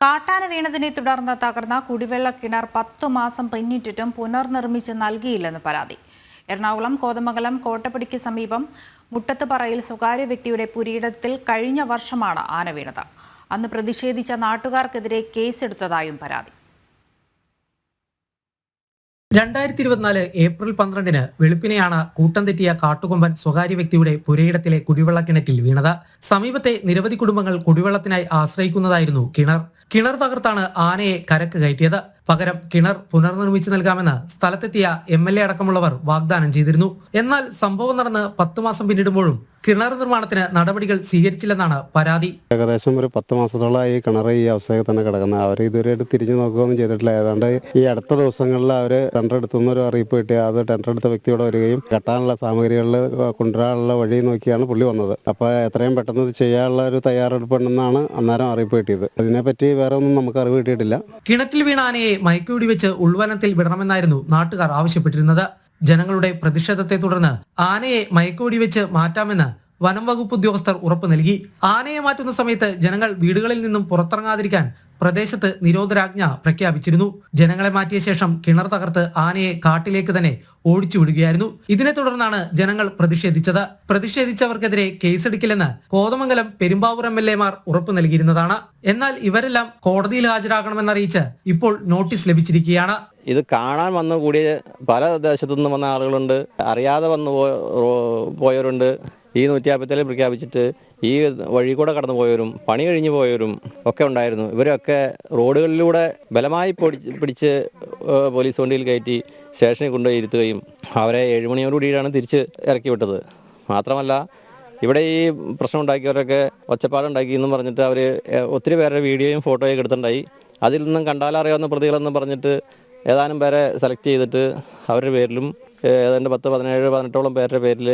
കാട്ടാന വീണതിനെ തുടർന്ന് തകർന്ന കുടിവെള്ള കിണർ 10 മാസം പിന്നിട്ടിട്ടും പുനർനിർമ്മിച്ച് നൽകിയില്ലെന്ന് പരാതി. എറണാകുളം കോതമംഗലം കോട്ടപ്പടിക്ക് സമീപം മുട്ടത്തുപറയിൽ സ്വകാര്യ വ്യക്തിയുടെ പുരയിടത്തിൽ കഴിഞ്ഞ വർഷമാണ് ആന വീണത്. അന്ന് പ്രതിഷേധിച്ച നാട്ടുകാർക്കെതിരെ കേസെടുത്തതായും പരാതി. 2024 ഏപ്രിൽ 12 വെളുപ്പിനെയാണ് കൂട്ടം തെറ്റിയ കാട്ടുകൊമ്പൻ സ്വകാര്യ വ്യക്തിയുടെ പുരയിടത്തിലെ കുടിവെള്ള കിണറ്റിൽ വീണത്. സമീപത്തെ നിരവധി കുടുംബങ്ങൾ കുടിവെള്ളത്തിനായി ആശ്രയിക്കുന്നതായിരുന്നു കിണർ. കിണർ തകർത്താണ് ആനയെ കരക്ക് കയറ്റിയത്. പകരം കിണർ പുനർനിർമ്മിച്ചു നൽകാമെന്ന് സ്ഥലത്തെത്തിയ MLA അടക്കമുള്ളവർ വാഗ്ദാനം ചെയ്തിരുന്നു. എന്നാൽ സംഭവം നടന്ന് 10 മാസം പിന്നിടുമ്പോഴും കിണർ നിർമ്മാണത്തിന് നടപടികൾ സ്വീകരിച്ചില്ലെന്നാണ് പരാതി. ഏകദേശം ഒരു 10 മാസത്തോളമായി കിണർ ഈ അവസ്ഥയിൽ തന്നെ കിടക്കുന്നത്. അവർ ഇതുവരെയായിട്ട് തിരിഞ്ഞു നോക്കുകയൊന്നും ചെയ്തിട്ടില്ല. ഏതാണ്ട് ഈ അടുത്ത ദിവസങ്ങളിൽ അവർ ടെൻഡർ എടുത്തുന്നൊരു അറിയിപ്പ് കിട്ടി. അത് ടെൻഡർ എടുത്ത വ്യക്തിയോട് വരികയും കെട്ടാനുള്ള സാമഗ്രികളിൽ കൊണ്ടുവരാനുള്ള വഴി നോക്കിയാണ് പുള്ളി വന്നത്. അപ്പോൾ എത്രയും പെട്ടെന്ന് ഇത് ചെയ്യാനുള്ള ഒരു തയ്യാറെടുപ്പുണ്ടെന്നാണ് അന്നേരം അറിയിപ്പ് കിട്ടിയത്. ഇതിനെപ്പറ്റി വേറെ ഒന്നും നമുക്ക് അറിവ് കിട്ടിയിട്ടില്ല. കിണറ്റിൽ വീണ ആനയെ മയക്കുവെടി വെച്ച് ഉൾവനത്തിൽ വിടണമെന്നായിരുന്നു നാട്ടുകാർ ആവശ്യപ്പെട്ടിരുന്നത്. ജനങ്ങളുടെ പ്രതിഷേധത്തെ തുടർന്ന് ആനയെ മയക്കുവെടി വെച്ച് മാറ്റാമെന്ന് വനം വകുപ്പ് ഉദ്യോഗസ്ഥർ ഉറപ്പു നൽകി. ആനയെ മാറ്റുന്ന സമയത്ത് ജനങ്ങൾ വീടുകളിൽ നിന്നും പുറത്തിറങ്ങാതിരിക്കാൻ പ്രദേശത്ത് നിരോധനാജ്ഞ പ്രഖ്യാപിച്ചിരുന്നു. ജനങ്ങളെ മാറ്റിയ ശേഷം കിണർ തകർത്ത് ആനയെ കാട്ടിലേക്ക് തന്നെ ഓടിച്ചു വിടുകയായിരുന്നു. ഇതിനെ തുടർന്നാണ് ജനങ്ങൾ പ്രതിഷേധിച്ചത്. പ്രതിഷേധിച്ചവർക്കെതിരെ കേസെടുക്കില്ലെന്ന് കോതമംഗലം പെരുമ്പാവൂർ MLA മാർ ഉറപ്പു നൽകിയിരുന്നതാണ്. എന്നാൽ ഇവരെല്ലാം കോടതിയിൽ ഹാജരാകണമെന്നറിയിച്ച് ഇപ്പോൾ നോട്ടീസ് ലഭിച്ചിരിക്കുകയാണ്. ഇത് കാണാൻ വന്നു കൂടിയ പല ദേശത്തു നിന്നും വന്ന ആളുകളുണ്ട്, അറിയാതെ വന്നു പോയവരുണ്ട്. ഈ 157 പ്രഖ്യാപിച്ചിട്ട് ഈ വഴി കൂടെ കടന്നു പോയവരും പണി കഴിഞ്ഞു പോയവരും ഒക്കെ ഉണ്ടായിരുന്നു. ഇവരൊക്കെ റോഡുകളിലൂടെ ബലമായി പിടിച്ച് പോലീസ് വണ്ടിയിൽ കയറ്റി സ്റ്റേഷനിൽ കൊണ്ടുപോയി ഇരുത്തുകയും അവരെ 7 മണിയോടുകൂടിയാണ് തിരിച്ച് ഇറക്കി വിട്ടത്. മാത്രമല്ല ഇവിടെ ഈ പ്രശ്നം ഉണ്ടാക്കിയവരൊക്കെ ഒച്ചപ്പാടുണ്ടാക്കി എന്നും പറഞ്ഞിട്ട് അവർ ഒത്തിരി പേരുടെ വീഡിയോയും ഫോട്ടോയും എടുത്തിട്ടുണ്ടായി. അതിൽ നിന്നും കണ്ടാലറിയാവുന്ന പ്രതികളെന്നും പറഞ്ഞിട്ട് ഏതാനും പേരെ സെലക്ട് ചെയ്തിട്ട് അവരുടെ പേരിലും ഏതാണ്ട് 10, 17, 18ഓളം പേരുടെ പേരിൽ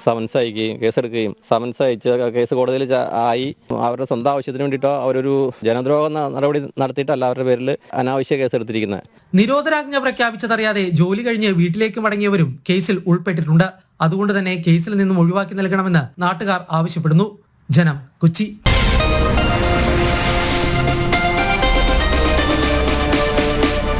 സമൻസ് അയക്കുകയും കേസെടുക്കുകയും സമൻസ് അയച്ച് കേസ് കോടതിയിൽ ആയി അവരുടെ സ്വന്തം ആവശ്യത്തിന് വേണ്ടിയിട്ടോ അവരൊരു ജനദ്രോഹ നടപടി നടത്തിയിട്ടല്ല അവരുടെ പേരിൽ അനാവശ്യ കേസെടുത്തിരിക്കുന്നത്. നിരോധനാജ്ഞ പ്രഖ്യാപിച്ചതറിയാതെ ജോലി കഴിഞ്ഞ് വീട്ടിലേക്ക് മടങ്ങിയവരും കേസിൽ ഉൾപ്പെട്ടിട്ടുണ്ട്. അതുകൊണ്ട് തന്നെ കേസിൽ നിന്നും ഒഴിവാക്കി നൽകണമെന്ന് നാട്ടുകാർ ആവശ്യപ്പെടുന്നു. ജനം, കൊച്ചി.